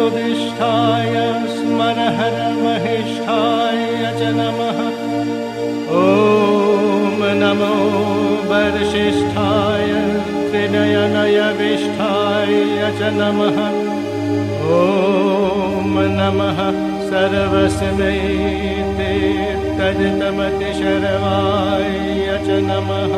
ज्योतिष्ठाय स्मरहर महिष्ठाय च नमः। ॐ नमो वर्षिष्ठाय त्रिनयनयविष्ठाय च नमः। ॐ नमः सर्वस्मैते तदितमतिशर्वाय च नमः।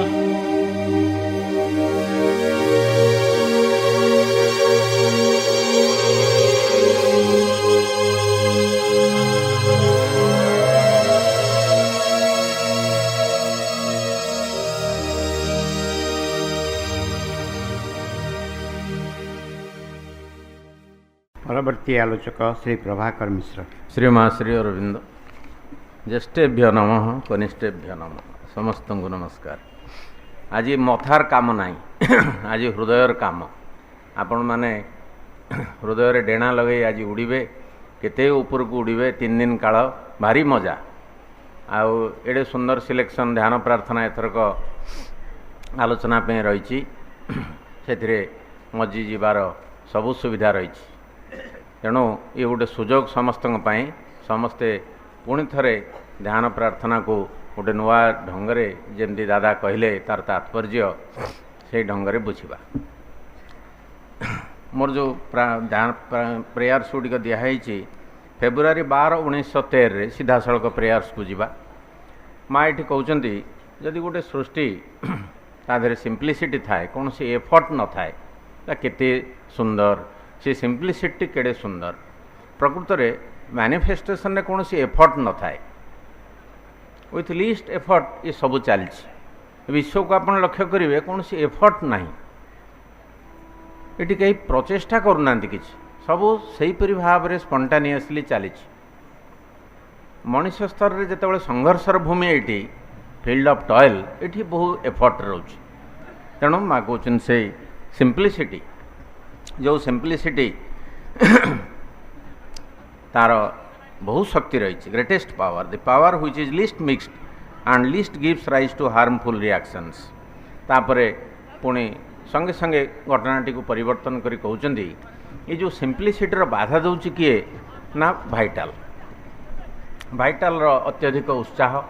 परवर्ती आलोचक श्री प्रभाकर मिश्र। श्रीमा श्री अरविंद। ज्येष्ठेभ्य नमः कनिष्ठेभ्य नमः। समस्त को नमस्कार। आज मथार काम नहीं आज हृदयर काम। आपण माने हृदय डेणा लगे आज उड़े केते ऊपर को उड़े 3 दिन काल भारी मजा। आउ एडे सुंदर सिलेक्शन ध्यान प्रार्थना एथरक आलोचना पे रही से मजी जीवार सबु सुविधा रही। तेणु ये गोटे सुजोग समस्त समस्ते पुणी थे ध्यान प्रार्थना को गोटे नुआ ढंगरे जमती दादा कहले तार तात्पर्य से ढंगरे बुझा। मोर जो ध्यान प्रेयर्स गुड़िक दिखाई फेब्रुआरी 12, 1913 सीधा सड़क प्रेयर्स को जीवा। माँ ये कहते जदि गोटे सृष्टि ताधे सिंप्लिसिटी थाए कौन सी एफर्ट न थाए केते सुंदर से सिंप्लिसिटी केड़े सुंदर। प्रकृत में मैनिफेस्टेशन रे कौन सी एफर्ट न थाए विथ लीस्ट एफर्ट ये सब चली विश्व को आप लक्ष्य करेंगे कौन सी एफर्ट नहीं ये कहीं प्रचेषा करूना कि सब सहीपरी भाव में स्पंटानियसली चली। मनुष्य स्तर में जिते संघर्षर भूमि ये फील्ड ऑफ टॉयल ये बहुत एफर्ट रोचे। तेणु माँ कहते से सिंप्लिसिटी जो सिंप्लिसिटी तार बहुत शक्ति रही। Greatest power the power which is least mixed and least gives rise to harmful reactions. तापरे पुणी संगे संगे घटनाटी को परिवर्तन करी कहउचंदी ये जो सिंप्लिसिटी रो बाधा दउची किए ना भाइटाल रो अत्यधिक उत्साह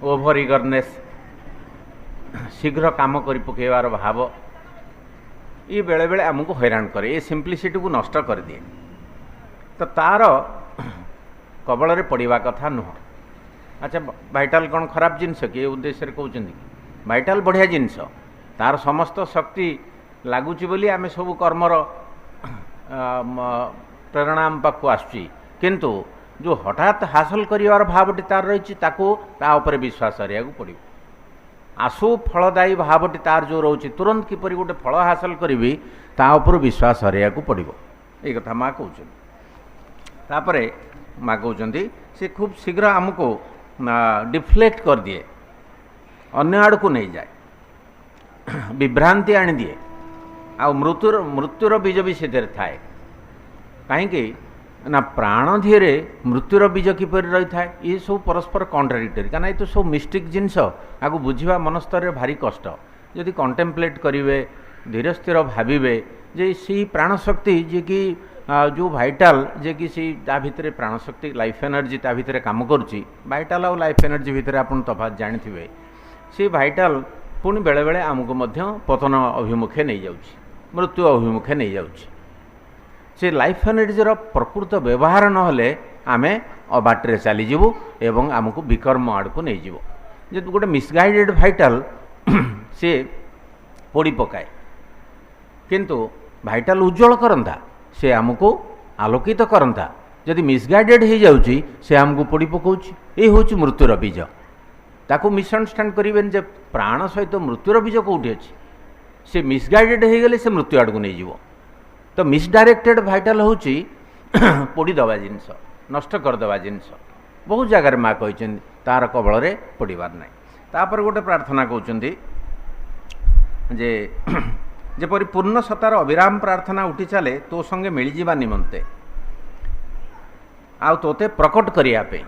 ओभर इगरनेस शीघ्र काम करी पकेवार भाव ये बेले बेले आमको हैरान करे। ये सिंप्लिसिटी को नष्ट कर दिए तो तार कबल रे पड़वा कथा नुह। अच्छा भाइटाल कौन खराब जिनस कि उद्देश्य कहते भाइटाल बढ़िया जिनस तार समस्त शक्ति लगुच बोली आम सब कर्मर प्रेरणा आम पाक आसुची किंतु जो हठात हासिल कर भावटी तार रही तापर विश्वास हरिया पड़ो। आसु फलदायी भावटी तार जो रोचे तुरंत किपरि गोटे फल हासिल करी तापर विश्वास हरिया पड़ो। ये कथा माँ कहते माँ कहते से खूब शीघ्र आमको डिफ्लेक्ट कर दिए अन्य आड़ को नहीं जाए विभ्रांति आनी दिए आ मृत्युर बीज भी से थाए कहीं ना प्राण धीरे मृत्युर बीज किपर रही थाए। ये सब परस्पर कॉन्ट्राडिक्टरी कहीं तो सब मिस्टिक जिनस आपको बुझा मन स्तर भारी कष्ट। जदि कंटेम्पलेट करेंगे धीरे स्थिर भावे जे सी प्राणशक्ति जे कि जो भाइटाल जे कि सी ता भितर प्राणशक्ति लाइफ एनर्जी ता भितर काम करुच्ची भाइटाल और लाइफ एनर्जी भितर आपन तफात जानिथिबे सी भाइटाल पुणी बेले बेले आमको मध्य पतन अभिमुखे नहीं जाउची मृत्यु अभिमुखे नहीं जाउची। से लाइफ एनर्जीर प्रकृत व्यवहार नहले आमे अबाटे चलीजु एवं आमको विकर्म आड़ को नहीं जीवो। जो गोटे मिसगाइडेड भाइटाल से पोड़ी पकाए किंतु भाइटाल उज्जवल करंता से आमको आलोकित करंता। जदि मिसगाइडेड हो जाउची से आमको पोड़ी पकाउची। ये हूँ मृत्युर बीज ताकू मिसअंडरस्टैंड करें जे प्राण सहित मृत्युर बीज कौटी अच्छी से मिसगाइडेड हो गले से मृत्यु आड़ को नहीं जीवो। तो मिसडायरेक्टेड भाइटाल हूँ पोड़ी दवा जिनस नष्ट करदवा जिनस बहुत जगार माँ कहते तार कबल पड़वार ना। तापर गोटे प्रार्थना कहते जे जेपरी पूर्ण सतार अविराम प्रार्थना उठी चले तो संगे मिलजिबा निमंते आ तोते प्रकट करने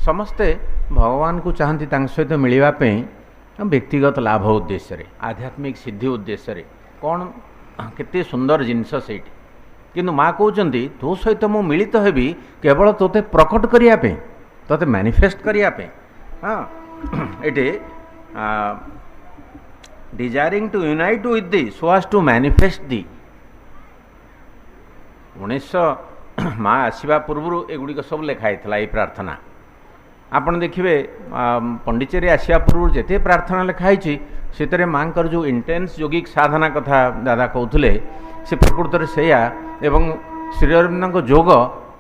समस्ते भगवान को चाहती सहित मिलवाई व्यक्तिगत लाभ उद्देश्य आध्यात्मिक सिद्धि उद्देश्य कौन केते सुंदर जिनस से किंतु माँ कहते तो सहित मु मिलित हेबी केवल तोते प्रकट करने तोते मैनिफेस्ट करने। हाँ ये desiring to unite with the so as to manifest the 1900 माँ आसवा पूर्व एगुड़िक सब लिखाई ये प्रार्थना आपन देखिए पंडिचेरी आसवा पूर्व जिते प्रार्थना लिखाई से माँ जो इंटेंस योगिक साधना कथा दादा कहते से प्रकृत से एवं श्री अरविंद जोग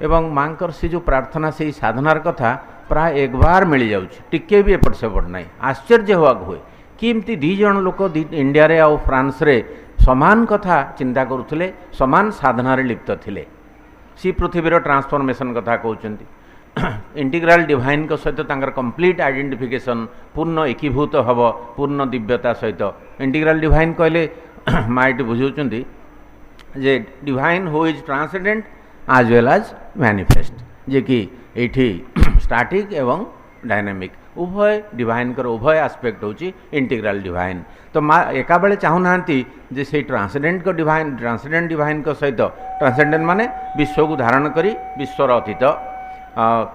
एवं माँ से जो प्रार्थना से साधनार कथा प्राय एक बार मिल जाऊँगी टिके भी एपट सेपट ना आश्चर्य होगा हुए कि एमती दी जन लोक इंडिया रे आउ फ्रांस रे समान कथा चिंता करुले समान साधनार लिप्त थिले सी पृथ्वीर ट्रांसफॉर्मेशन कथा कहते इंटीग्राल डिवाइन को सहित तांकर कंप्लीट आइडेंटिफिकेशन पूर्ण एकीभूत हब पूर्ण दिव्यता सहित इंटीग्राल डिवाइन कहले माइट बुझाउछंती जे divine who is transcendent as well as manifest जे कि एठी स्टैटिक एवं डायनामिक उभय डिवाइन कर उभय आस्पेक्ट होची इंटीग्राल डिवाइन। तो माँ एका बेले चाहूना जे से ट्रांसेंडेंट को डिवाइन ट्रांसेंडेंट डिवाइन को सहित ट्रांसेंडेंट माने विश्व को धारण करी विश्वर अतीत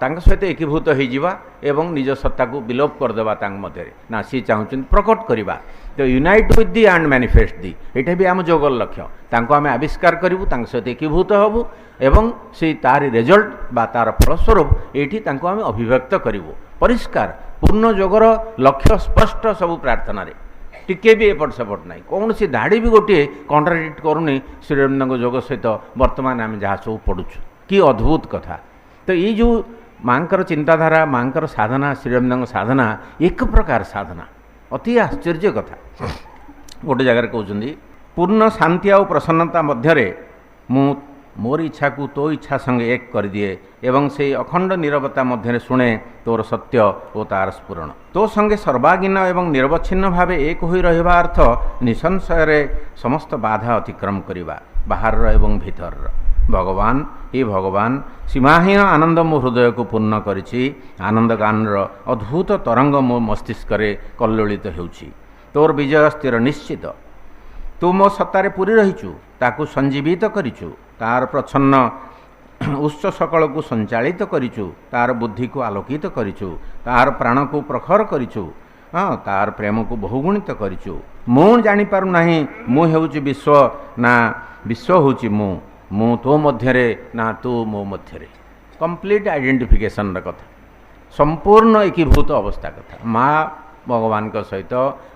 तांक सहित एकीभूत हो एवं निज सत्ता को विलोप करदेवा तांक मध्य ना सी चाहूँ प्रकट करवा to unite with the and manifest the ये भी आम जोगर लक्ष्य तांको आम आविष्कार करूँ तांक सहित एकीभूत हबू एवं से तार रिजल्ट बा तार फलस्वरूप ये आम अभिव्यक्त करूँ परिष्कार पूर्ण जोगर लक्ष्य स्पष्ट सबू प्रार्थना रे टिके भी एपट सेपट ना कौन सी धाड़ी भी गोटे कंट्राडिक्ट करूनी श्री अरविंद जोग सहित वर्तमान आम जहाँ सब पढ़ुचु कि अद्भुत कथा। तो ये जो माँकर चिंताधारा माँकर साधना श्री अरविंद साधना एक प्रकार साधना अति आश्चर्य कथा गोटे जगार कहते पूर्ण शांति आ प्रसन्नता मध्य मु मोर इच्छा को तो इच्छा संगे एक कर दिए एवं से अखंड नीरवता मध्य शुणे तोर सत्य और तार स्फुरण तो संगे सर्वागीन एवं निरवच्छिन्न भाव एक हो रहा अर्थ निसंशय समस्त बाधा अतिक्रम करवा बाहर एवं भीतर भगवान हे भगवान सीमाहीन आनंद मो हृदय को पूर्ण करिछि आनंद गानर अद्भुत तरंग मो मस्तिष्क कल्लोलित होउछि तोर विजय स्थिर निश्चित तू मो सत्तारे पूरी रहीचु ताकू संजीवित करिचु तार प्रच्छन्न उच्च सकल को संचालित करिचु तार बुद्धि को आलोकित करिचु तार प्राण को प्रखर करिचु हाँ तार प्रेम को बहुगुणित करिचु मु जानी पारु नाही मु हेउची विश्व ना विश्व होची मु तो मध्यरे ना तू मो मध्यरे कंप्लीट आइडेंटिफिकेशन कथा संपूर्ण एकीभूत अवस्था कथा माँ भगवान का सहित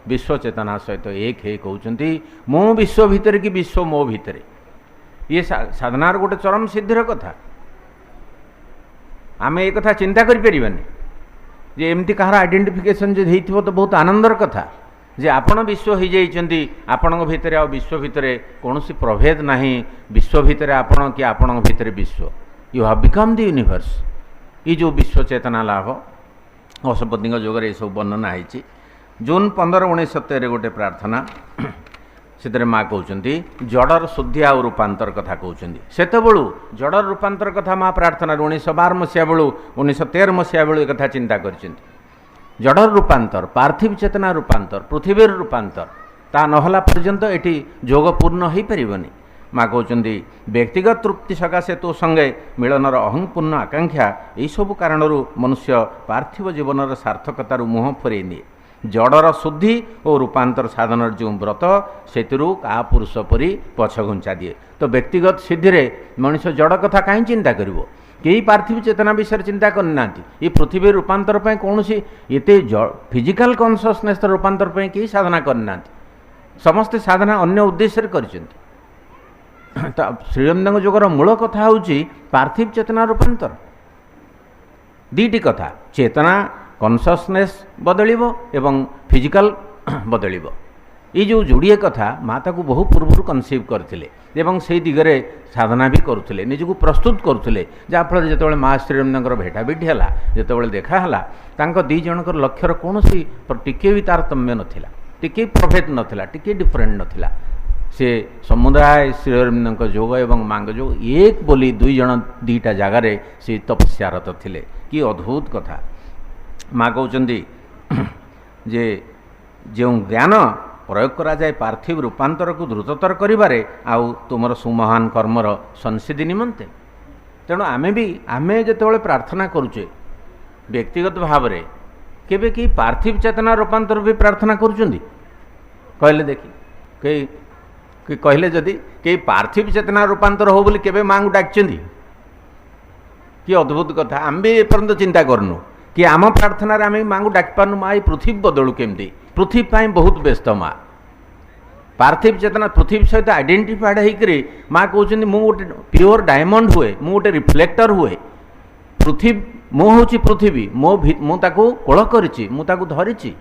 विश्व चेतना सहित एक है कहते मो विश्व भितर कि विश्व मो भितर ये साधनार गोटे चरम सिद्धिर कथा आम एक कथा चिंता करें जे एमती कहार आइडेंटिफिकेशन जो हो तो बहुत आनंदर कथा जे आपण विश्व हो जाइछंती आपण भितर आ विश्व भितर कौन प्रभेद नहीं विश्व भितर आपण कि आपण भितर विश्व you have become the universe ये जो विश्व चेतना लाभ अशुपति जोगर ये सब वर्णना है जून 15 1970 गोटे प्रार्थना से माँ कहते जड़र शुद्धि आ रूपांतर कथा कहते सेतबू जड़र रूपांतर कथा माँ प्रार्थना 1912 मसीहा बेलू 1913 मसीहा बेलू एक चिंता कर जड़र रूपांतर पार्थिव चेतना रूपांतर पृथ्वीर रूपांतर ता नहला पर्यंत एटी जोग पूर्ण हो पारनी माँ कहते व्यक्तिगत तृप्ति सकाशे तो संगे मिलनर अहंपूर्ण आकांक्षा यही सब कारण मनुष्य पार्थिव जीवन सार्थकतार मुह फेरई निए जड़र शुद्धि और रूपांतर साधन जो व्रत से का पुरुष परी पछ घुंचा दिए तो व्यक्तिगत सिद्धि रे मनुष्य जड़ कथा कहीं चिंता करिवो कई पार्थिव चेतना विषय चिंता करना ये पृथ्वी रूपांतर कौन सी ये फिजिकल कॉन्शियसनेस रूपांतर कई साधना करना समस्ते साधना अन्य उद्देश्य कर श्रीअरविंद जोगर मूल कथा हूँ पार्थिव चेतना रूपांतर दीटी कथा चेतना कॉन्शियसनेस बदलिबो एवं फिजिकल बदलिबो ये जो जोड़िए कथा माता को बहु पूर्व कनसीव करथिले एवं से दिगरे साधना भी करुले निजको प्रस्तुत करुले जहाँफल जो माँ श्रीअरविंद भेटाभेटी है जो देखाला दी जनकर लक्ष्यर कौन टिके भी तारतम्य नाला टिके प्रभेद नाला टिके डिफरेंट नाला से समुदाय श्रीअरविंद जोग एवं माँ जोग एक बोली दुई जन दीटा जगार से तपस्यारत थिले कि अद्भुत कथा माँ कहते जे जो ज्ञान प्रयोग करा जाए पार्थिव रूपांतर को द्रुततर करिबारे आउ तुमर सुमहान कर्मर संसिद्धि निमंते। तेणु आमे जेतेबेले प्रार्थना करुचे व्यक्तिगत भाव में केबे कि पार्थिव चेतना रूपांतर भी प्रार्थना करुचंदी कहले देखी कई कहले जदि कई पार्थिव चेतना रूपांतर हो बोली केबे मां को डाकचंदी कि अद्भुत कथा आम भी एपर्यंत चिंता करनु कि आम प्रार्थना आम मां को डाक पार्नु माँ पृथ्वी बदलू केमती पृथ्वी बहुत व्यस्त माँ पार्थिव चेतना पृथ्वी सहित आइडेंटिफाइड होकर माँ कहते मु गोटे प्योर डायमंड हुए मु गोटे रिफ्लेक्टर हुए पृथ्वी मु हूँ पृथ्वी मुझे कोल करी धरी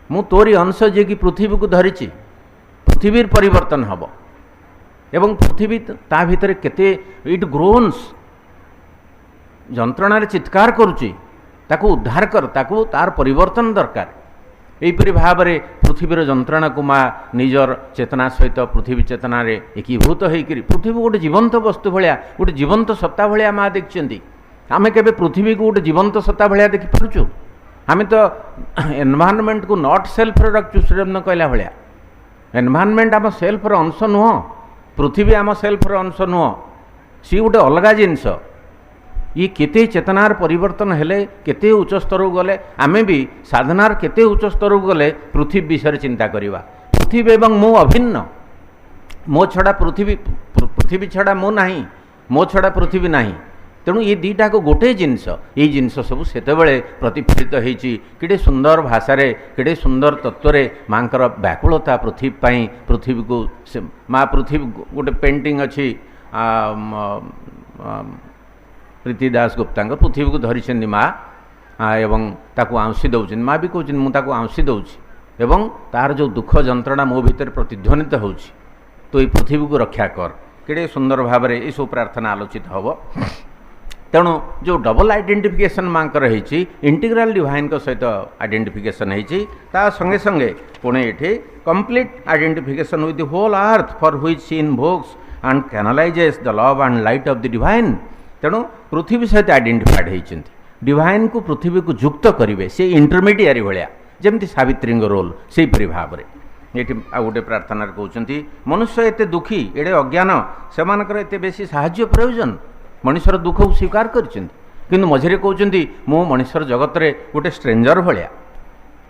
मु तोरी अंश जे कि पृथ्वी को धरी पृथ्वी परिवर्तन हम एवं पृथ्वी ता भितर केते इट ग्रोन्स जंत्रणा चित्कार करुच्ची ताकू उद्धार कर ताकू तार परिवर्तन दरकार यहीपरि भाव में पृथ्वीर जंत्रणा को माँ निजर चेतना सहित पृथ्वी चेतन एकीभूत होकर पृथ्वी गोटे जीवंत वस्तु भाया गोटे जीवंत सत्ता भाया माँ देखिं आम के पृथ्वी को गोटे जीवंत सत्ता भाया देखिपुचु आम तो एनवायरनमेंट को नॉट सेल्फ रखु श्रीरमन कहला भाया एनवायरनमेंट आम सेल्फर अंश नुह पृथ्वी आम सेल्फर अंश नुह सी गोटे अलग जिनस ये केते चेतनार परिवर्तन हेले केते उच्च स्तर को गले आमे भी साधनार केते उच्च स्तर को गले पृथ्वी विषय चिंता करिवा पृथ्वी एवं मो अभिन्न मो छड़ा पृथ्वी छड़ा मो नहीं मो छड़ा पृथ्वी नहीं तेणु ये दीटा को गोटे जिनस ये जिनस सब सेतेबेले प्रतिफलित होईची केडे सुंदर भाषा रे केडे सुंदर तत्व रे मांकर व्याकुलता पृथ्वी को माँ पृथ्वी गोटे पेंटिंग अच्छी प्रीति दास गुप्ता पृथ्वी को धरी माँ एवं ताकू आंसी दौरान माँ भी कहते मुझे आंसी दूसरी एवं तार जो दुख जंत्रणा मो भीतर प्रतिध्वनित हो तो ये पृथ्वी को रक्षा कर केड़े सुंदर भाव में ये सब प्रार्थना आलोचित हम तेणु जो डबल आइडेंटिफिकेशन माँ रही इंटीग्राल डिवाइन सहित आइडेंटिफिकेशन होती संगे संगे पुणे ये complete identification with the whole earth for which she invokes and canalizes the love and light of the divine तेणु पृथ्वी सहित आइडेंटिफाइड होती डिवाइन को पृथ्वी को युक्त करेंगे से इंटरमीडिएट भाया जमी सावित्री रोल से भाव में ये गोटे प्रार्थना कहते मनुष्य एत दुखी एडे अज्ञान से बेसी साहाय्य प्रयोजन मनुष्यर दुख को स्वीकार कर मझे कहते मु मनुष्यर जगत में गोटे स्ट्रेंजर भाया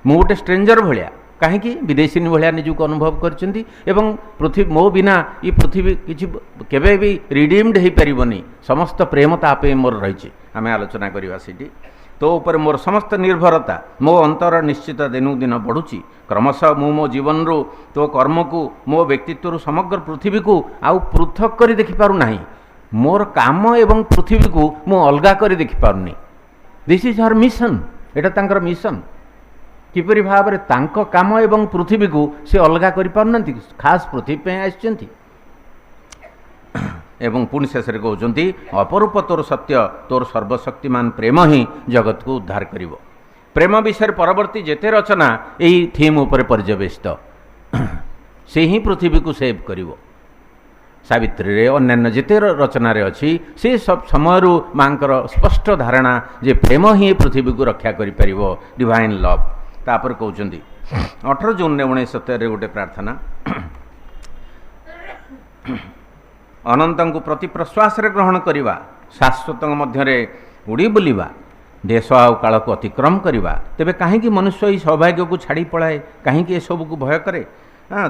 मु गोटे स्ट्रेंजर भाया कहीं विदेशी भाया निजक अनुभव कर पृथ्वी मो बिना ये पृथ्वी किसी केबे भी रिडीम्ड हो पारनी समस्त प्रेम तापे मोर रही आम आलोचना करवा सीटी तो ऊपर मोर समस्त निर्भरता मो अंतर निश्चित दिनू दिन बढ़ुची क्रमशः मु मो जीवन रू तो कर्म को मो व्यक्तित्व समग्र पृथ्वी को आउ पृथक कर देखिपारू नहीं मोर काम एवं पृथ्वी को मु अलगा कर देखिपारूनी दिस इज हर मिशन एटा तांकर मिशन किपरि भाव में तांको काम एवं पृथ्वी को से अलगा कर पारनांती खास पृथ्वी पे आछंती एवं पुण्य शेष कहते अपरूप तोर सत्य तोर सर्वशक्तिमान प्रेम ही जगत को उद्धार करिवो प्रेम विषय परवर्ती जेते रचना यही थीम उपर पर्यवेसित से ही पृथ्वी को सेव करिवो सावित्री रे अन्यान्य जेते रचना रे अच्छी से सब समय मांकर स्पष्ट धारणा जे प्रेम ही पृथ्वी को रक्षा करि परिवो डिवाइन लव तापर कहते 18 जून 1970 गोटे प्रार्थना अनंत को प्रति प्रश्वास ग्रहण करवा शाश्वत मध्य उड़ी बुलवा देश आउ काल को अतिक्रम करवा तेबे कहीं मनुष्य ये सौभाग्य को छाड़ी पलाए कहीं सब को भय करे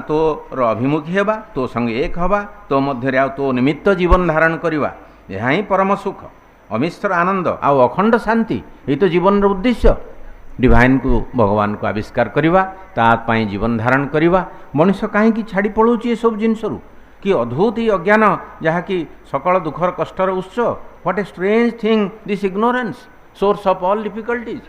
तोर अभिमुखी हेबा तो संगे एक हवा तो मध्य आउ तो निमित्त जीवन धारण करवा यह ही परम सुख अमिश्र आनंद आउ अखंड शांति ये तो जीवन उद्देश्य डिवाइन को भगवान को आविष्कार करवा तापाई जीवन धारण करवा मनुष्य कहीं छाड़ी पलाऊँ ये सब जिनस कि अद्भुत ही अज्ञान जहाँकि सकल दुखर कष्टर उत्स what a strange thing this ignorance source of all difficulties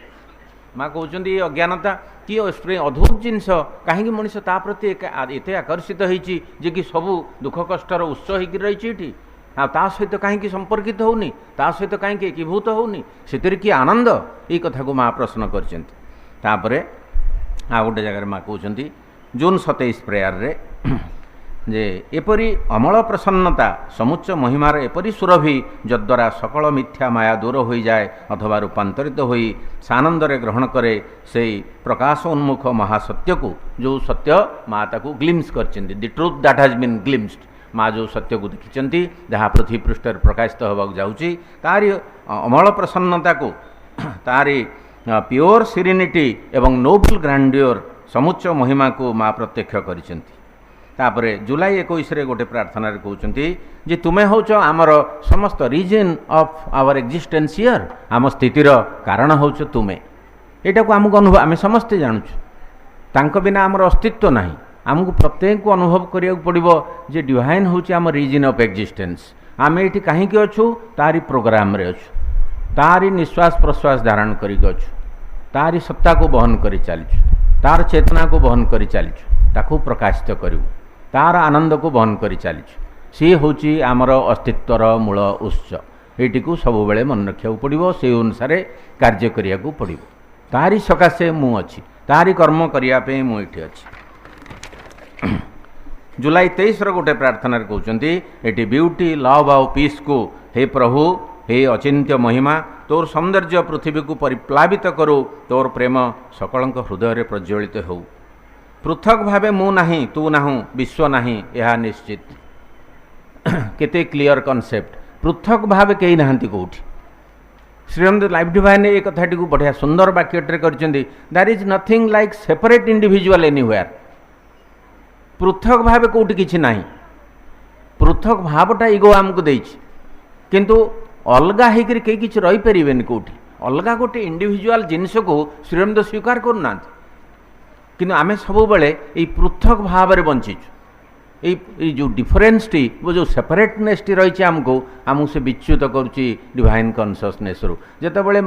माँ कहते ये अज्ञानता कि अद्भुत जिनस कहीं मनुष्य ता प्रति एत आकर्षित होती जे कि सबू दुख कष्टर उत्स हो रही ता सहित कहीं संपर्कित होनी ता सहित कहीं एकीभूत होनी से कि आनंद ये कथा को माँ प्रश्न कर गोटे जगह माँ कहते जून 27 प्रेयर रे ଯେ ଏପରି ଅମଳ ପ୍ରସନ୍ନତା ସମୁଚ୍ଚ ମହିମାର ଏପରି ସୁରଭି ଯଦ୍ୱାରା ସକଳ ମିଥ୍ୟା ମାୟା ଦୂର ହୋଇଯାଏ ଅଥବା ରୂପାନ୍ତରିତ ହୋଇ ସାନନ୍ଦରେ ଗ୍ରହଣ କରେ ସେଇ ପ୍ରକାଶ ଉନ୍ମୁଖ ମହାସତ୍ୟକୁ, ଯେଉଁ ସତ୍ୟ ମା ତାକୁ ଗ୍ଲିମ୍ସ କରିଛନ୍ତି, ଦି ଟ୍ରୁଥ୍ ଦ୍ୟାଟ୍ ହାଜ୍ ବିନ୍ ଗ୍ଲିମ୍ସଡ୍, ମା ଯେଉଁ ସତ୍ୟକୁ ଦେଖିଛନ୍ତି ଯାହା ପୃଥିବୀ ପୃଷ୍ଠରେ ପ୍ରକାଶିତ ହେବାକୁ ଯାଉଛି, ତାରି ଅମଳ ପ୍ରସନ୍ନତାକୁ, ତାରି ପିଓର ସିରିନିଟି ଏବଂ ନୋବୁଲ୍ ଗ୍ରାଣ୍ଡିଓର ସମୁଚ୍ଚ ମହିମାକୁ ମା ପ୍ରତ୍ୟକ୍ଷ କରିଛନ୍ତି। ତାପରେ ଜୁଲାଇ 21ରେ ଗୋଟେ ପ୍ରାର୍ଥନାରେ କହୁଛନ୍ତି ଯେ ତୁମେ ହେଉଛ ଆମର ସମସ୍ତ reason of hour existence here, ଆମ ସ୍ଥିତିର କାରଣ ହେଉଛ ତୁମେ। ଏଇଟାକୁ ଆମକୁ ଆମେ ସମସ୍ତେ ଜାଣୁଛୁ, ତାଙ୍କ ବିନା ଆମର ଅସ୍ତିତ୍ୱ ନାହିଁ। ଆମକୁ ପ୍ରତ୍ୟେକକୁ ଅନୁଭବ କରିବାକୁ ପଡ଼ିବ ଯେ ଡିଭାଇନ୍ ହେଉଛି ଆମ ରିଜିନ୍ ଅଫ୍ ଏକ୍ଜିଷ୍ଟେନ୍ସ। ଆମେ ଏଇଠି କାହିଁକି ଅଛୁ? ତାରି ପ୍ରୋଗ୍ରାମରେ ଅଛୁ, ତାରି ନିଶ୍ୱାସ ପ୍ରଶ୍ୱାସ ଧାରଣ କରିକି ଅଛୁ, ତାରି ସତ୍ତାକୁ ବହନ କରି ଚାଲିଛୁ, ତାର ଚେତନାକୁ ବହନ କରି ଚାଲିଛୁ, ତାକୁ ପ୍ରକାଶିତ କରିବୁ, ତାର ଆନନ୍ଦକୁ ବହନ କରି ଚାଲିଛୁ। ସିଏ ହେଉଛି ଆମର ଅସ୍ତିତ୍ୱର ମୂଳ ଉତ୍ସ। ଏଇଟିକୁ ସବୁବେଳେ ମନେ ରଖିବାକୁ ପଡ଼ିବ, ସେଇ ଅନୁସାରେ କାର୍ଯ୍ୟ କରିବାକୁ ପଡ଼ିବ। ତାରି ସକାଶେ ମୁଁ ଅଛି, ତାରି କର୍ମ କରିବା ପାଇଁ ମୁଁ ଏଠି ଅଛି। ଜୁଲାଇ 23ର ଗୋଟେ ପ୍ରାର୍ଥନାରେ କହୁଛନ୍ତି ଏଠି ବିୟୁଟି ଲଭ୍ ଆଉ ପିସ୍କୁ, ହେ ପ୍ରଭୁ, ହେ ଅଚିନ୍ତ୍ୟ ମହିମା, ତୋର ସୌନ୍ଦର୍ଯ୍ୟ ପୃଥିବୀକୁ ପରିପ୍ଲାବିତ କରୁ, ତୋର ପ୍ରେମ ସକଳଙ୍କ ହୃଦୟରେ ପ୍ରଜ୍ୱଳିତ ହେଉ। ପୃଥକ ଭାବେ ମୁଁ ନାହିଁ, ତୁ ନାହୁଁ, ବିଶ୍ୱ ନାହିଁ, ଏହା ନିଶ୍ଚିତ। କେତେ କ୍ଲିଅର କନସେପ୍ଟ। ପୃଥକ ଭାବେ କେହି ନାହାନ୍ତି କେଉଁଠି। ଶ୍ରୀମଦ ଲାଇଫ୍ ଡିଭାଇନ୍ ଏ କଥାଟିକୁ ବଢ଼ିଆ ସୁନ୍ଦର ବାକ୍ୟଟିରେ କରିଛନ୍ତି, there is nothing like separate individual anywhere. ପୃଥକ ଭାବେ କେଉଁଠି କିଛି ନାହିଁ। ପୃଥକ ଭାବଟା ଇଗୋ ଆମକୁ ଦେଇଛି, କିନ୍ତୁ ଅଲଗା ହେଇକରି କେହି କିଛି ରହିପାରିବେନି କେଉଁଠି। ଅଲଗା ଗୋଟେ ଇଣ୍ଡିଭିଜୁଆଲ ଜିନିଷକୁ ଶ୍ରୀମଦ ସ୍ୱୀକାର କରୁନାହାନ୍ତି, କିନ୍ତୁ ଆମେ ସବୁବେଳେ ଏଇ ପୃଥକ ଭାବରେ ବଞ୍ଚିଛୁ। ଏଇ ଯେଉଁ ଡିଫରେନ୍ସଟି, ଯେଉଁ ସେପାରେଟନେସଟି ରହିଛି ଆମକୁ ସେ ବିଚ୍ୟୁତ କରୁଛି ଡିଭାଇନ୍ କନସିୟସନେସରୁ। ଯେତେବେଳେ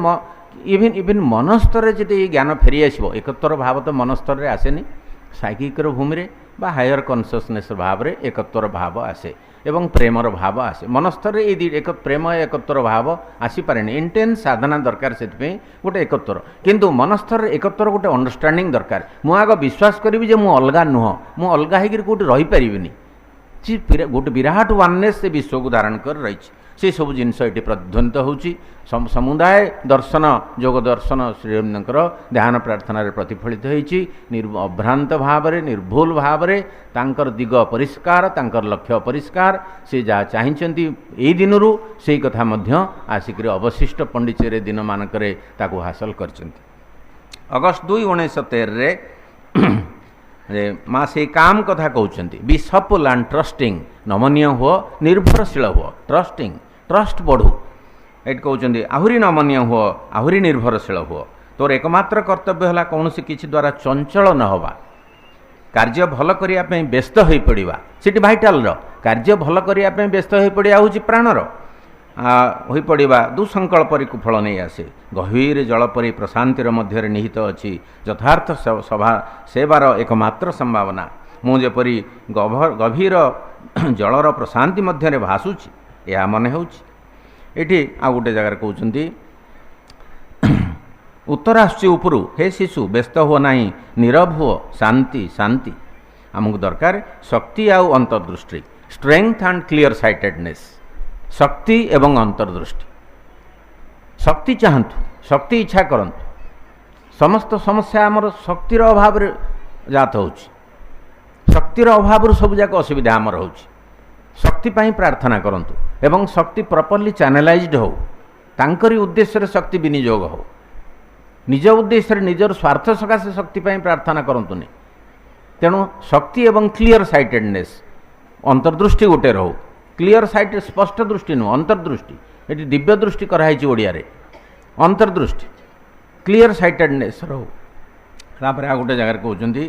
ଇଭିନ୍ ମନସ୍ତରରେ ଯଦି ଏଇ ଜ୍ଞାନ ଫେରିଆସିବ, ଏକତ୍ୱର ଭାବ ତ ମନସ୍ତରରେ ଆସେନି, ସାଇକିକର ଭୂମିରେ ବା ହାୟର କନସିୟସନେସ୍ ଭାବରେ ଏକତ୍ୱର ଭାବ ଆସେ ଏବଂ ପ୍ରେମର ଭାବ ଆସେ। ମନସ୍ତରରେ ଏଇ ପ୍ରେମ ଏକତ୍ୱର ଭାବ ଆସିପାରେନି। ଇଣ୍ଟେନ୍ସ ସାଧନା ଦରକାର ସେଥିପାଇଁ ଗୋଟେ ଏକତ୍ୱର, କିନ୍ତୁ ମନସ୍ତରରେ ଏକତ୍ୱର ଗୋଟେ ଅଣ୍ଡରଷ୍ଟାଣ୍ଡିଂ ଦରକାର। ମୁଁ ଆଗ ବିଶ୍ୱାସ କରିବି ଯେ ମୁଁ ଅଲଗା ନୁହଁ, ମୁଁ ଅଲଗା ହେଇକରି କେଉଁଠି ରହିପାରିବିନି। ଗୋଟେ ବିରାଟ ୱାନନେସ୍ ସେ ବିଶ୍ୱକୁ ଧାରଣ କରି ରହିଛି। ସେସବୁ ଜିନିଷ ଏଠି ପ୍ରତିଧ୍ୱନିତ ହେଉଛି। ସମୁଦାୟ ଦର୍ଶନ, ଯୋଗ ଦର୍ଶନ ଶ୍ରୀରମଣଙ୍କର ଧ୍ୟାନ ପ୍ରାର୍ଥନାରେ ପ୍ରତିଫଳିତ ହୋଇଛି। ଅଭ୍ରାନ୍ତ ଭାବରେ, ନିର୍ଭୁଲ ଭାବରେ ତାଙ୍କର ଦିଗ ପରିଷ୍କାର, ତାଙ୍କର ଲକ୍ଷ୍ୟ ପରିଷ୍କାର। ସେ ଯାହା ଚାହିଁଛନ୍ତି ଏଇ ଦିନରୁ ସେଇ କଥା ମଧ୍ୟ ଆସିକରି ଅବଶିଷ୍ଟ ପଣ୍ଡିଚେରୀ ଦିନମାନଙ୍କରେ ତାକୁ ହାସଲ କରିଛନ୍ତି। ଅଗଷ୍ଟ 2, 1913ରେ ମା ସେଇ କାମ କଥା କହୁଛନ୍ତି, ବି ସଫଲ ଆଣ୍ଡ ଟ୍ରଷ୍ଟିଂ, ନମନୀୟ ହୁଅ, ନିର୍ଭରଶୀଳ ହୁଅ। ଟ୍ରଷ୍ଟିଂ, ଟ୍ରଷ୍ଟ ବଢ଼ୁ। ଏଠି କହୁଛନ୍ତି ଆହୁରି ନମନୀୟ ହୁଅ, ଆହୁରି ନିର୍ଭରଶୀଳ ହୁଅ। ତୋର ଏକମାତ୍ର କର୍ତ୍ତବ୍ୟ ହେଲା କୌଣସି କିଛି ଦ୍ୱାରା ଚଞ୍ଚଳ ନ ହେବା, କାର୍ଯ୍ୟ ଭଲ କରିବା ପାଇଁ ବ୍ୟସ୍ତ ହୋଇପଡ଼ିବା। ସେଠି ଭାଇଟାଲର କାର୍ଯ୍ୟ ଭଲ କରିବା ପାଇଁ ବ୍ୟସ୍ତ ହୋଇପଡ଼ିବା ହେଉଛି ପ୍ରାଣର। ହୋଇପଡ଼ିବା ଦୁଃସଙ୍କଳ୍ପରି କୁଫଳ ନେଇ ଆସେ। ଗଭୀର ଜଳ ପରି ପ୍ରଶାନ୍ତିର ମଧ୍ୟରେ ନିହିତ ଅଛି ଯଥାର୍ଥ ସେବାର ଏକମାତ୍ର ସମ୍ଭାବନା। ମୁଁ ଯେପରି ଗଭୀର ଜଳର ପ୍ରଶାନ୍ତି ମଧ୍ୟରେ ଭାସୁଛି, ଏହା ମନେ ହେଉଛି। ଏଠି ଆଉ ଗୋଟେ ଜାଗାରେ କହୁଛନ୍ତି, ଉତ୍ତର ଆସୁଛି ଉପରୁ, ହେ ଶିଶୁ ବ୍ୟସ୍ତ ହୁଅ ନାହିଁ, ନୀରବ ହୁଅ, ଶାନ୍ତି ଶାନ୍ତି। ଆମକୁ ଦରକାର ଶକ୍ତି ଆଉ ଅନ୍ତର୍ଦୃଷ୍ଟି, ଷ୍ଟ୍ରେଙ୍ଗଥ୍ ଆଣ୍ଡ କ୍ଲିଅର ସାଇଟେଡନେସ୍। ଶକ୍ତି ଏବଂ ଅନ୍ତର୍ଦୃଷ୍ଟି। ଶକ୍ତି ଚାହାନ୍ତୁ, ଶକ୍ତି ଇଚ୍ଛା କରନ୍ତୁ। ସମସ୍ତ ସମସ୍ୟା ଆମର ଶକ୍ତିର ଅଭାବରେ ଜାତ ହେଉଛି। ଶକ୍ତିର ଅଭାବରୁ ସବୁଯାକ ଅସୁବିଧା ଆମର ହେଉଛି। ଶକ୍ତି ପାଇଁ ପ୍ରାର୍ଥନା କରନ୍ତୁ ଏବଂ ଶକ୍ତି ପ୍ରପରଲି ଚ୍ୟାନେଲାଇଜ୍ଡ ହେଉ। ତାଙ୍କରି ଉଦ୍ଦେଶ୍ୟରେ ଶକ୍ତି ବିନିଯୋଗ ହେଉ। ନିଜ ଉଦ୍ଦେଶ୍ୟରେ ନିଜର ସ୍ୱାର୍ଥ ସକାଶେ ଶକ୍ତି ପାଇଁ ପ୍ରାର୍ଥନା କରନ୍ତୁନି। ତେଣୁ ଶକ୍ତି ଏବଂ କ୍ଲିଅର ସାଇଟେଡନେସ୍, ଅନ୍ତର୍ଦୃଷ୍ଟି ଗୋଟେ ରହୁ। କ୍ଲିଅର ସାଇଟ୍ ସ୍ପଷ୍ଟ ଦୃଷ୍ଟି ନୁହଁ, ଅନ୍ତର୍ଦୃଷ୍ଟି। ଏଠି ଦିବ୍ୟ ଦୃଷ୍ଟି କରାହେଇଛି ଓଡ଼ିଆରେ। ଅନ୍ତର୍ଦୃଷ୍ଟି, କ୍ଲିଅର ସାଇଟେଡନେସ୍ ରହୁ। ତାପରେ ଆଉ ଗୋଟେ ଜାଗାରେ କହୁଛନ୍ତି,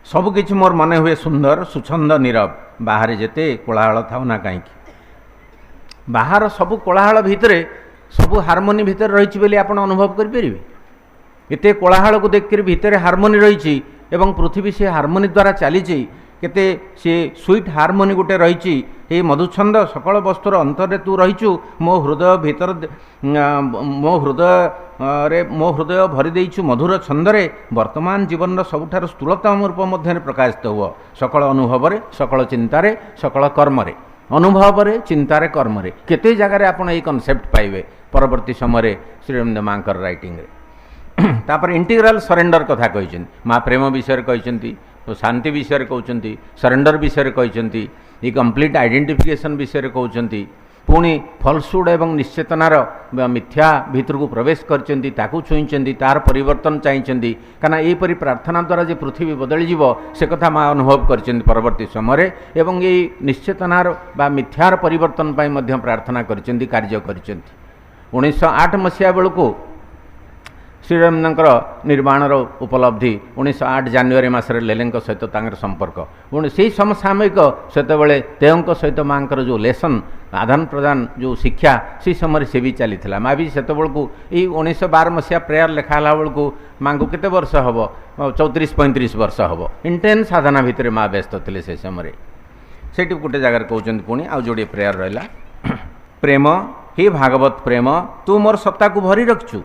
ସବୁକିଛି ମୋର ମନେ ହୁଏ ସୁନ୍ଦର, ସୁଛନ୍ଦ, ନୀରବ। ବାହାରେ ଯେତେ କୋଳାହଳ ଥାଉ ନା କାହିଁକି, ବାହାର ସବୁ କୋଳାହଳ ଭିତରେ ସବୁ ହାରମୋନି ଭିତରେ ରହିଛି ବୋଲି ଆପଣ ଅନୁଭବ କରିପାରିବେ। ଏତେ କୋଳାହଳକୁ ଦେଖିକରି ଭିତରେ ହାରମୋନି ରହିଛି ଏବଂ ପୃଥିବୀ ସେ ହାରମୋନି ଦ୍ୱାରା ଚାଲିଛି, केते सी स्वीट हार्मोनी गोटे रही हे मधुछंद सकल वस्तुर अंतरे तू रहीचु मो हृदय भीतर मो हृदय भरी देइछु मधुर छंदरे वर्तमान जीवन सबुठार स्थूलतम रूप मध्य प्रकाशित हुआ सकल अनुभव सकल चिंतार सकल कर्म अनुभव चिंतार कर्म केते जगार आपण ये कनसेप्ट पाइबे परवर्ती समय श्रीरविंद्र मांकर राइटिंग तापर इंटीग्राल सरेंडर कथा कहते माँ प्रेम विषय कहते शांति विषय कहते सरेंडर विषय कहते ये कंप्लीट आइडेंटिफिकेशन विषय कहते पुणी फलसुड एवं निश्चेतनार मिथ्या भीतर को प्रवेश करछन्ती ताकू छुईंचन्ती तार परिवर्तन चाहिंचन्ती काना एपरी प्रार्थना द्वारा जे पृथ्वी बदली जीव से कथा माँ अनुभव करछन्ती परवर्ती समय एवं ये निश्चेतनार बा मिथ्यार परिवर्तन पाई मध्य प्रार्थना करछन्ती कार्य करछन्ती 1908 मसीहा बेलू श्रीरविंद्र निर्माणर उपलब्धि 1908 जानुरी मसरे लेलें सहित संपर्क से समसामयिक सेतबले तेयों सहित माँ जो लेसन आदान प्रदान जो शिक्षा से समय से भी चली माँ भी सेतबेलू ये 1912 मसीहा प्रेयर लिखाला बेलू माँ को केते वर्ष हम 34-35 वर्ष हम इंटेन्स साधना भितर माँ व्यस्त थे से समय से गोटे जगार कहते पुणी आउ जोड़े प्रेयर रहा प्रेम हे भागवत प्रेम तू मोर सत्ता को भरी रखचु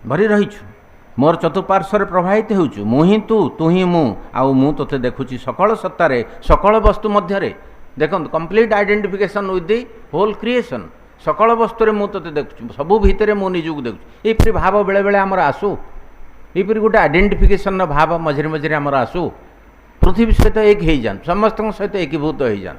भरी रहीछु मोर चतुपार्श्वर प्रभावित होउछु मुही तू ही मु आउ मु तोते देखुची सकल सत्तारे सकल वस्तु मध्यरे देखो complete identification with the whole creation सकल वस्तु मु तोते देखुछु सबु भितरे मु निजुक देखुछु एपरि भाव बेले बेले हमर आसु एपरि गोटे आइडेंटिफिकेशन भाव मझिरे मझिरे हमर आसु पृथ्वी सहित एक हो जान समस्त सहित एकीभूत हो जान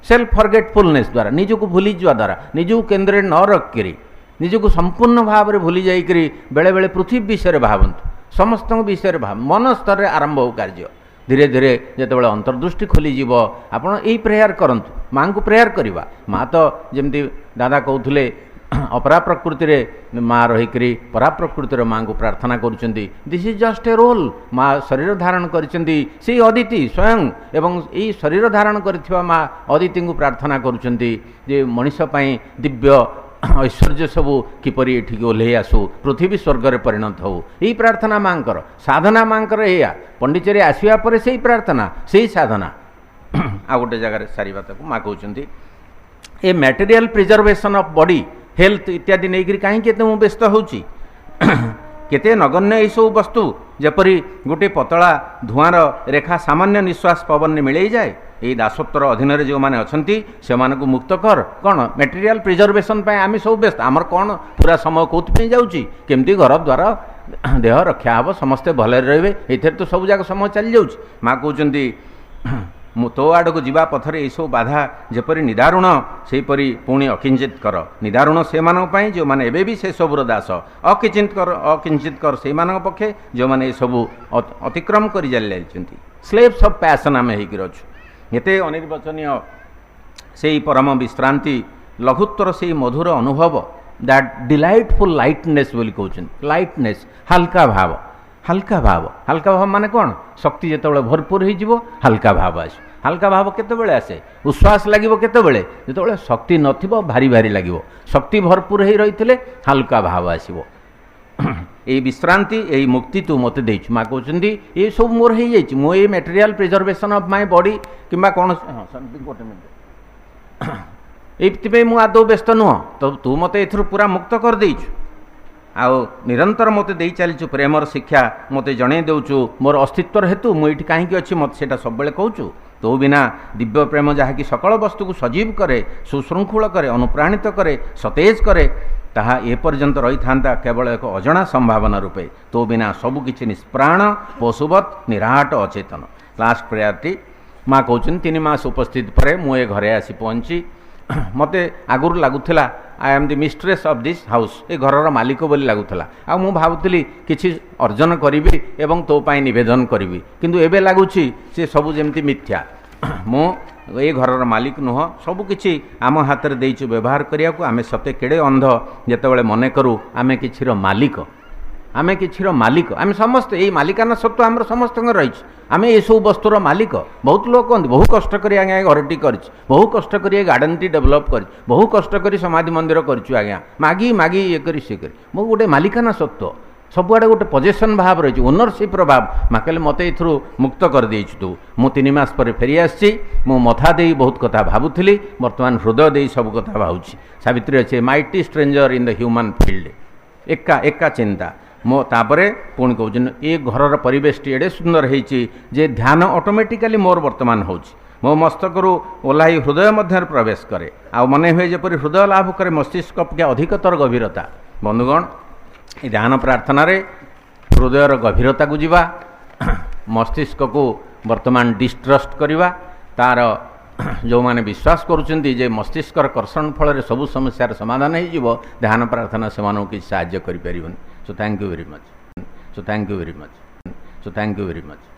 सेल्फ फॉरगेटफुलनेस द्वारा निजको भूली जा द्वारा निजको केन्द्र न रखिकी निजको संपूर्ण भाव में भूली जाइकरी बेले बेले पृथ्वी विषय भावतु समस्त विषय भाव मन स्तर में आरंभ हो कार्य धीरे धीरे जितेबाला अंतर्दृष्टि खोलीज आपड़ यही प्रेयर करंतु माँ को प्रेयर करवा माँ तो जमती दादा कहते अपरा प्रकृति रे माँ रहीकरी परा प्रकृतिर माँ को प्रार्थना करुँच this is just a role माँ शरीर धारण करिसेंती से अदिति स्वयं एवं यही शरीर धारण कर माँ अदिति को प्रार्थना करुँच जे मनीष पई दिव्य ऐश्वर्य सबू किपरि एठिक ओल्हे आसू पृथ्वी स्वर्ग में परिणत हो यही प्रार्थना माँकर साधना माँकर या पंडिचेरी आसवा पर से प्रार्थना से ही साधना आ गोटे जगार सारिबा ताकू माँ कहते a material preservation of body health इत्यादि नहीं कहीं व्यस्त होची केते नगण्य यही सब वस्तु जपरी गोटे पतला धुआर रेखा सामान्य निश्वास पवन में मिले जाए यही दासत्वर अधीन जो मैंने अच्छा से मुक्त कर कौन मटेरियल प्रिजर्वेशन आम सब व्यस्त आमर कौन पूरा समय कौन जाऊँगी केमती घर द्वार देह रक्षा हम समस्ते भले रे ये तो सब जाक समय चली जाऊँ माँ कहते तो आड़ को जीवा पथरे ये सब बाधा जेपरी निदारुण सेपरी पुणी अकिंचित कर निदारुण से मानी जो मैंने एबे भी से सबुर दास अकिंचित कर से पक्षे जो मैंने सब अतिक्रम कर जाती स्लेव्स ऑफ पैशन आम होकर एते अनिर्वचनीय से परम विश्रांति लघुत्तर से मधुर अनुभव दैट डिलाइटफुल लाइटनेस बोली कहते लाइटनेस हल्का भाव हल्का भाव माने कौन शक्ति जिते भरपूर हो हल्का भाव आस हल्का भाव केतबेले आसे उश्वास लगे केतबेले जिते शक्ति नथिबो भारी भारी लगे शक्ति भरपूर हो रही हल्का भाव आसो ये विश्रांति यही मुक्ति तू मत देचु माँ कहते ये सब मोर हो जाइए मो ये material preservation of my body कि कौन गोटे मिनट ये मुझे आदौ व्यस्त नुह तो तू मत ए पूरा मुक्त कर देचु आउ निरंतर मत दे चलीचु प्रेमर शिक्षा मत जणे देचु मोर अस्तित्व हेतु मुझे कहीं अच्छी मत से सब कहूँ तो बिना दिव्य प्रेम जहाँकि सकल वस्तु को सजीव करे सुशृंखल करे अनुप्राणित करे सतेज करे ताहा ए पर्यंत रही था केवल एक अजणा संभावना रूपे तो बिना सबुकिछि निष्प्राण पशुवत निराट अचेतन लास्ट प्रेयरटी माँ कहते 3 मास उपस्थित पर मुझे घरे आसी पहुँची मते आगुर लगुला I am the mistress of this house ए घरर मालिक बोली लगुला आ मु भावुली किछि अर्जन करी एवं तो पाई निवेदन करी किंतु एबे लगुछि से सबु जेमती मिथ्या मु ए घरर मालिक नुह सबुकिछि आम हाथ में देइछु व्यवहार करिया को आमे सते केड़े अंध जेतेबेले मने करू आमे किछिर मालिक आमे किछिर मालिक आमे समस्त यही मालिकाना सत्व आम समस्त रही आम ये सब वस्तुर मालिक बहुत लोग कहते बहु कष्ट कर आज्ञा घरटी कर बहु कष्ट कर गार्डन टी डेभलप कर बहु कष्ट कर समाधि मंदिर करूँ आज्ञा मागी मागी ये कर सी कर मो गोटे मालिकाना सत्व सबुआड़े गोटे पजेसन भाव रही ओनरशिप्र भाव माँ कहले मत एथु मुक्त कर देइछु तू मु 3 मास पर फेरी आसी मु मथा दे बहुत कथा भावुली वर्तमान हृदय दे सब कथा भावुछि सावित्री अच्छे mighty stranger in the human field एका एका चिंता मो तापरे पुणी कहूँ ए घर परिवेश एडे सुंदर होती जे ध्यान ऑटोमेटिकली मोर वर्तमान होछि मो मस्तक ओह्लाई हृदय मध्य प्रवेश करे आ मन हुए जपरी हृदय लाभ करे मस्तिष्क अपेक्षा अधिकतर गभीरता बंधुगण ध्यान प्रार्थना रे हृदयर गभीरता को जीवा मस्तिष्क को वर्तमान डिस्ट्रस्ट करवा तार जो माने विश्वास करुचंती जे मस्तिष्कर कर्षण फल सबु समस्यार समाधान हो ध्यान प्रार्थना से कि साहाय्य करि परिबन so thank you very much so thank you very much so thank you very much.